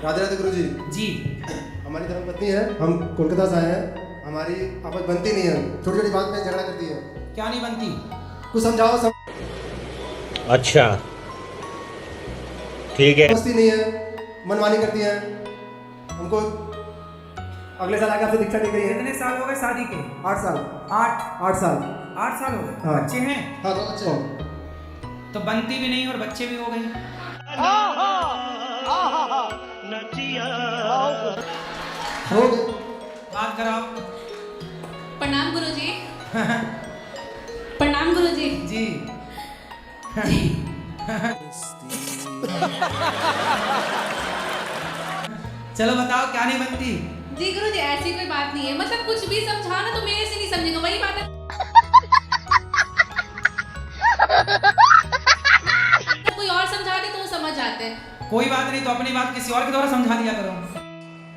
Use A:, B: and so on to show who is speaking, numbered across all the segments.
A: राधे राधे गुरुजी।
B: जी।
A: हमारी धर्मपत्नी है, हम कोलकाता से आए हैं, हमारी आपस बनती नहीं है, छोटी छोटी बात पे झगड़ा करती है।
B: क्या नहीं बनती?
A: कुछ समझाओ,
C: अच्छा ठीक है।
A: समझती नहीं है, मनमानी करती है। हमको अगले साल आगे आपसे दीक्षा दी गई है।
B: कितने साल हो गए शादी के?
A: 8 साल।
B: 8
A: साल।
B: 8 साल हो गए।
A: हाँ।
B: बच्चे हैं?
A: हाँ, 2 बच्चे हैं।
B: तो बनती भी नहीं और बच्चे भी हो गए।
A: हो गए।
B: बात कराओ।
D: प्रणाम गुरुजी। प्रणाम गुरुजी।
B: जी। चलो बताओ क्या नहीं बनती?
D: जी गुरुजी ऐसी कोई बात नहीं है, मतलब कुछ भी समझाओ ना तो मेरे से नहीं समझेगा, वही बात है। कोई और समझा दे तो वो समझ जाते हैं।
B: कोई बात नहीं, तो अपनी बात किसी और के द्वारा समझा दिया करो।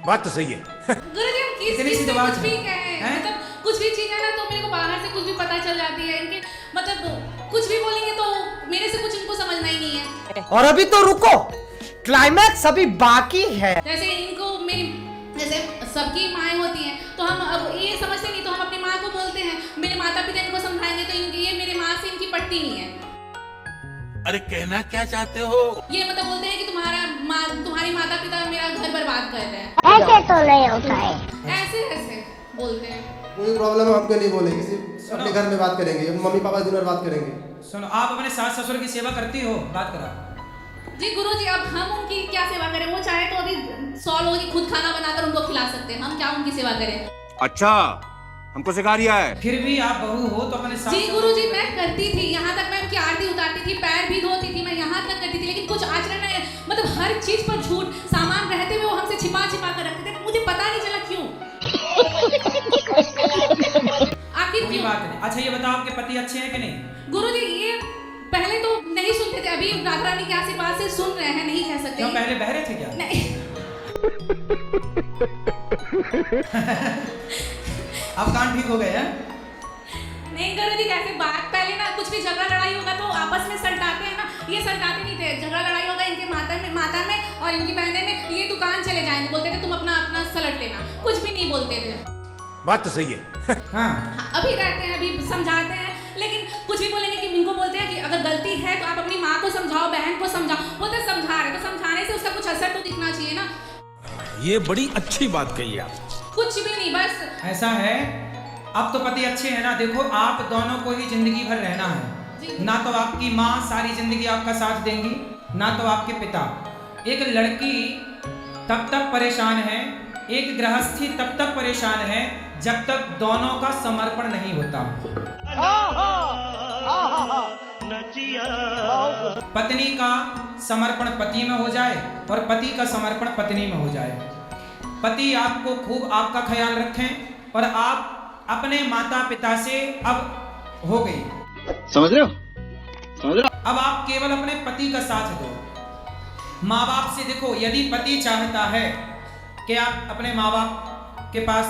C: बात तो सही है।
D: गुरुजी हम किस
B: इतनी
D: चीज
B: सी
D: से
B: तो बात
D: कुछ भी
B: है।
D: कहें,
B: हैं?
D: मतलब कुछ भी चीज है ना तो मेरे को बाहर से कुछ भी पता चल जाती है इनके, मतलब कुछ भी बोलेंगे तो मेरे से कुछ इनको समझना ही नहीं है।
E: और अभी तो रुको, क्लाइमैक्स अभी बाकी है।
D: जैसे इनको मेरी, जैसे सबकी माएँ होती हैं तो हम अब ये समझते नहीं तो हम अपनी माँ को बोलते हैं, मेरे माता पिता इनको समझाएंगे तो इनकी, ये मेरे माँ से इनकी पटती नहीं है।
C: अरे कहना क्या चाहते हो?
D: ये मतलब बोलते हैं कि तुम्हारी माता पिता मेरा घर बर्बाद कर रहे हैं।
F: ऐसे तो नहीं होता है।
D: ऐसे ऐसे बोलते हैं।
A: कोई प्रॉब्लम है हमको नहीं बोलेंगे, किसी अपने घर में बात करेंगे, मम्मी पापा दिन भर बात करेंगे।
B: सुनो, आप अपने सास ससुर की सेवा करती हो? बात कराओ।
D: जी गुरुजी अब हम उनकी क्या सेवा करें, वो चाहे तो अभी 100 लोगों की खुद खाना बनाकर उनको खिला सकते हैं, हम क्या उनकी सेवा करें।
C: अच्छा हमको सिखा रिया है।
B: फिर भी आप बहू हो तो अपने सास
D: जी गुरुजी मैं करती थी, यहाँ तक मैं उनकी आरती उतारती थी, पैर भी धोती थी, मैं यहाँ तक करती थी, लेकिन कुछ आचरण है, मतलब हर चीज पर झूठ, सामान रहते हुए वो हमसे छिपा कर रखते थे, मुझे पता नहीं चला क्यों। आखिर
B: कोई
D: क्यों?
B: बात नहीं। अच्छा ये बताओ, आपके पति अच्छे हैं कि नहीं?
D: गुरुजी ये पहले तो नहीं सुनते थे, अभी राधा रानी के आशीर्वाद से सुन रहे हैं, नहीं कह सकते।
B: क्यों, पहले बहरे थे क्या?
D: नहीं।
B: अब कान ठीक हो गए हैं?
D: नहीं गुरुजी कैसे बात, पहले ना कुछ भी झगड़ा लड़ाई होगा तो आपस में सलटाते हैं ना, ये सलटाते नहीं थे। झगड़ा लड़ाई होगा इनके माता में और इनकी बहने में, ये दुकान चले जाएंगे, बोलते थे तुम अपना अपना सलट लेना, कुछ भी नहीं बोलते थे।
C: बात तो सही है।
B: हाँ।
D: अभी रहते हैं, अभी समझाते हैं, लेकिन कुछ भी बोलेंगे कि इनको बोलते हैं कि अगर गलती है तो आप अपनी माँ को समझाओ, बहन को समझाओ, बोलते समझा रहे तो समझाने से उसका कुछ असर तो दिखना चाहिए ना।
C: ये बड़ी अच्छी बात कही आप।
D: कुछ भी नहीं, बस
B: ऐसा है, अब तो पति अच्छे हैं ना। देखो आप दोनों को ही जिंदगी भर रहना
D: जी।
B: है, ना तो आपकी माँ सारी जिंदगी आपका साथ देंगी, ना तो आपके पिता। एक लड़की तब तक परेशान है, एक गृहस्थी तब तक परेशान है जब तक दोनों का समर्पण नहीं होता। पत्नी का समर्पण पति में हो जाए और पति का समर्पण पत्नी में हो जाए। पति आपको खूब आपका ख्याल रखें और आप अपने माता पिता से अब हो गई,
C: समझ रहे हो?
B: अब आप केवल अपने पति का साथ दो। माँ बाप से देखो, यदि पति चाहता है कि आप अपने माँ बाप के पास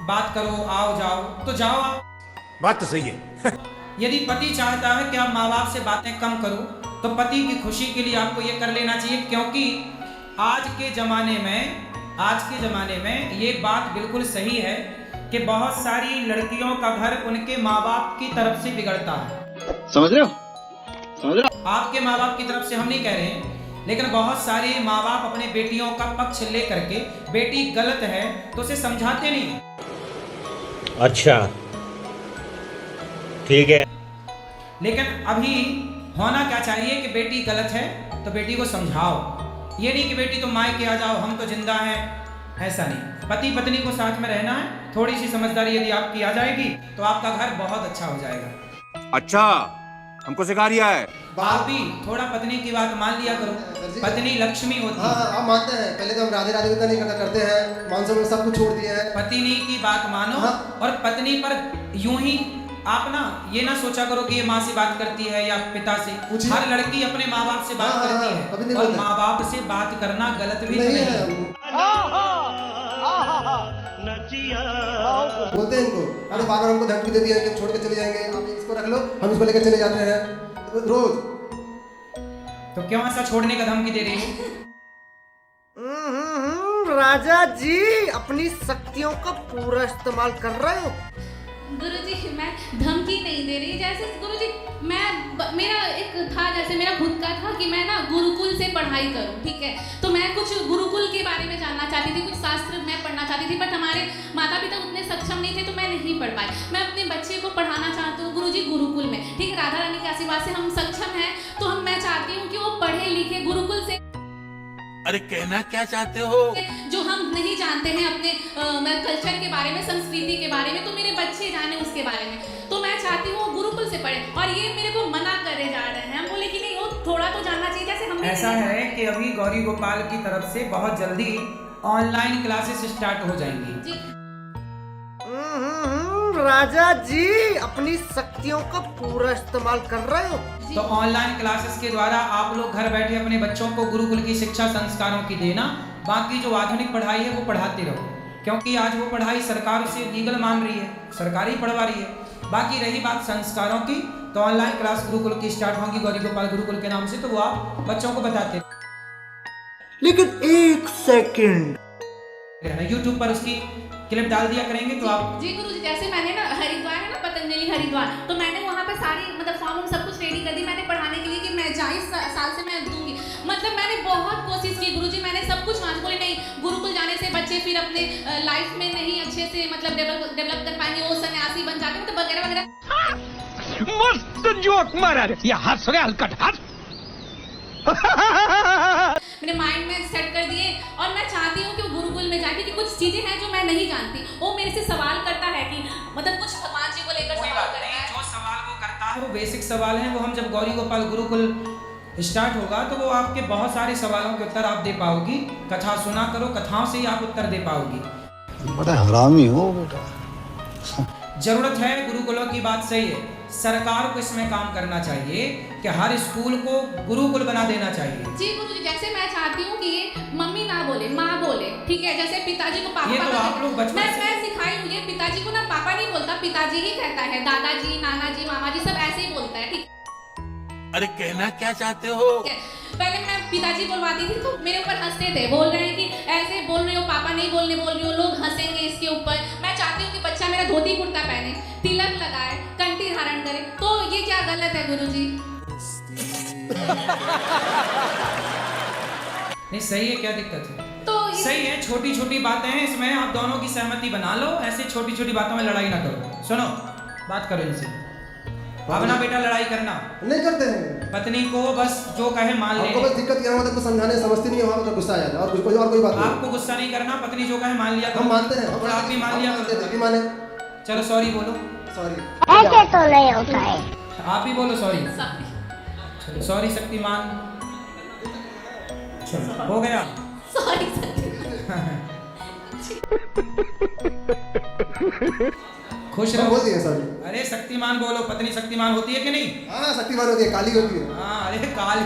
B: बात करो, आओ जाओ, तो जाओ आप।
C: बात तो सही है।
B: यदि पति चाहता है कि आप माँ बाप से बातें कम करो, तो पति की खुशी के लिए आपको ये कर लेना चाहिए, क्योंकि आज के ज़माने में ये बात बिल्कुल सही है कि बहुत सारी लड़कियों का घर उनके माँ बाप की तरफ से बिगड़ता है।
C: समझ रहे हो?
B: आपके माँ बाप की तरफ से हम नहीं कह रहे हैं, लेकिन बहुत सारे माँ बाप अपने बेटियों का पक्ष ले करके, बेटी गलत है तो उसे समझाते नहीं।
C: अच्छा ठीक है।
B: लेकिन अभी होना क्या चाहिए कि बेटी गलत है तो बेटी को समझाओ, ये नहीं कि बेटी तुम मायके आ जाओ, हम तो जिंदा हैं, ऐसा नहीं। पति पत्नी को साथ में रहना है, थोड़ी सी समझदारी यदि आपकी आ जाएगी तो आपका घर बहुत अच्छा हो जाएगा।
C: अच्छा हमको सिखा रिया है।
B: आप भी थोड़ा पत्नी की बात मान लिया करो, पत्नी लक्ष्मी होती
A: हाँ
B: है।
A: हाँ, आप मानते हैं, पहले तो हम राधे राधे उतना नहीं करते हैं, मानसून में सब कुछ छोड़ दिए हैं।
B: पत्नी की बात मानो।
A: हाँ।
B: और पत्नी पर यूं ही आप ना ये ना सोचा करो कि ये माँ से बात करती है या पिता से।
A: पूछिए।
B: हर लड़की अपने माँ बाप से बात
A: हाँ,
B: करती
A: हाँ,
B: है,
A: कभी नहीं
B: और
A: बोलते।
B: माँ बाप से बात करना गलत भी
A: नहीं
B: नहीं
A: है,
B: है।
A: बोलते हैं इनको, अरे बार बार हमको धमकी दे दिया कि छोड़ के चले जाएंगे, आप इसको रख लो, हम इसको लेकर चले जाते हैं रोज।
B: तो क्यों ऐसा छोड़ने का धमकी दे रही हो?
E: राजा जी अपनी शक्तियों का पूरा इस्तेमाल कर रहे हो।
D: गुरुजी मैं धमकी नहीं दे रही, जैसे गुरुजी मेरा एक था, जैसे मेरा खुद का था कि मैं ना गुरुकुल से पढ़ाई करूं, ठीक है। तो मैं कुछ गुरुकुल के बारे में जानना चाहती थी, कुछ शास्त्र मैं पढ़ना चाहती थी, बट हमारे माता पिता उतने सक्षम नहीं थे तो मैं नहीं पढ़ पाई। मैं अपने बच्चे को पढ़ाना चाहती हूँ गुरुजी गुरुकुल में, ठीक है। राधा रानी के आशीर्वाद से हम सक्षम हैं, तो मैं चाहती हूँ कि वो पढ़े लिखे गुरुकुल से।
C: अरे कहना क्या चाहते हो?
D: जो हम नहीं जानते हैं अपने कल्चर के बारे में, संस्कृति के बारे में, तो मेरे बच्चे जाने उसके बारे में। तो मैं चाहती हूँ वो गुरुकुल से पढ़े, और ये मेरे को मना करे जा रहे हैं। हम बोले कि नहीं, वो थोड़ा तो जानना चाहिए, जैसे हमने।
B: ऐसा है कि अभी गौरी गोपाल की तरफ से बहुत जल्दी ऑनलाइन क्लासेस स्टार्ट हो जाएंगी।
D: जी
E: राजा जी अपनी शक्तियों का पूरा इस्तेमाल कर रहे हो।
B: तो ऑनलाइन क्लासेस के द्वारा आप लोग घर बैठे अपने बच्चों को गुरुकुल की शिक्षा संस्कारों की देना, बाकी जो आधुनिक पढ़ाई है वो पढ़ाते रहो, क्योंकि आज वो पढ़ाई सरकार उसे लीगल मान रही है, सरकारी पढ़वा रही है। बाकी रही बात संस्कारों की, तो ऑनलाइन क्लास गुरुकुल की स्टार्ट होंगी गौरी गोपाल गुरुकुल के नाम से, तो वो आप बच्चों को बताते रहो।
E: लेकिन एक सेकंड,
B: यूट्यूब पर उसकी क्लिप डाल दिया करेंगे तो आप।
D: जी गुरुजी, जैसे मैंने ना हरिद्वार है ना, पतंजलि हरिद्वार, तो मैंने वहाँ पे सारी मतलब फॉर्म सब कुछ रेडी कर दी मैंने पढ़ाने के लिए कि मैं 40 साल से मैं दूंगी। मतलब मैंने बहुत कोशिश की गुरुजी, मैंने सब कुछ वहाँ से बोले नहीं, गुरुकुल जाने से बच्चे फिर अपने लाइफ में नहीं अच्छे से मतलब डेवलप कर पाएंगे, वो सन्यासी बन जाते हैं, मतलब वगैरह वगैरह।
G: मस्त जोक मारा रे, ये हंस रहे हलकट हंस।
D: मेरे माइंड में सेट कर दिए, और मैं चाहती हूँ कि वो गुरुकुल में जाए, क्योंकि कुछ चीजें हैं जो मैं नहीं जानती। वो मेरे से सवाल करता है कि मतलब कुछ भगवान जी को लेकर सवाल करता है।
B: जो सवाल वो करता है वो बेसिक सवाल है, वो हम जब गौरी गोपाल गुरुकुल स्टार्ट होगा तो वो आपके बहुत सारे सवालों के उत्तर आप दे पाओगी। कथा सुना करो, कथाओं से ही आप उत्तर दे पाओगी।
H: बड़ा हरामी हो बेटा।
B: जरूरत है गुरुकुलों की, बात सही है। सरकार को इसमें काम करना चाहिए कि हर स्कूल को गुरुकुल बना देना चाहिए।
D: जी गुरुजी, जैसे मैं चाहती हूँ कि ये मम्मी ना बोले, माँ बोले, ठीक है। जैसे पिताजी को पापा,
B: ये तो आप लोग बचपन से
D: मैं सिखाई हूँ, ये पिताजी को ना पापा नहीं बोलता, पिताजी ही कहता है। दादाजी, नाना जी, मामा जी सब ऐसे ही बोलता है, ठीक।
C: अरे कहना क्या चाहते हो?
D: पहले मैं पिताजी बोलवाती थी तो मेरे ऊपर हंसते थे, बोल रहे हैं कि ऐसे बोल रही हो, पापा नहीं बोलने बोल रही हो, लोग हंसेंगे इसके ऊपर। मैं चाहती हूँ कि बच्चा मेरा धोती कुर्ता पहने, तिलक लगाए, कंठी धारण करे, तो ये क्या गलत है गुरुजी?
B: नहीं सही है, क्या दिक्कत है?
D: तो
B: सही है, छोटी छोटी बातें हैं, इसमें आप दोनों की सहमति बना लो। ऐसे छोटी छोटी बातों में लड़ाई ना करो। सुनो, बात करो इनसे। अब ना बेटा लड़ाई करना
A: नहीं करते हैं।
B: पत्नी को बस जो कहे मान ले।
A: आपको बस दिक्कत क्या होता है, समझाने समझती नहीं है, वहाँ पर गुस्सा आ जाता है, और कोई बात नहीं।
B: आपको गुस्सा नहीं करना, पत्नी जो कहे मान लिया करो।
A: हम मानते हैं,
B: और आप भी मान लिया करो।
A: आप भी माने।
B: चलो सॉरी बोलो।
A: सॉरी
F: ऐसे तो नहीं होता है।
B: आप भी बोलो सॉरी।
D: सॉरी।
B: चलो सॉरी शक्तिमान। चलो हो गया।
D: सॉरी
B: खुश
A: हम
B: रहो।
A: बोल दिए सॉरी।
B: अरे शक्तिमान बोलो, पत्नी शक्तिमान होती है कि नहीं?
A: हाँ शक्तिमान होती है, काली होती है।
B: हाँ अरे काली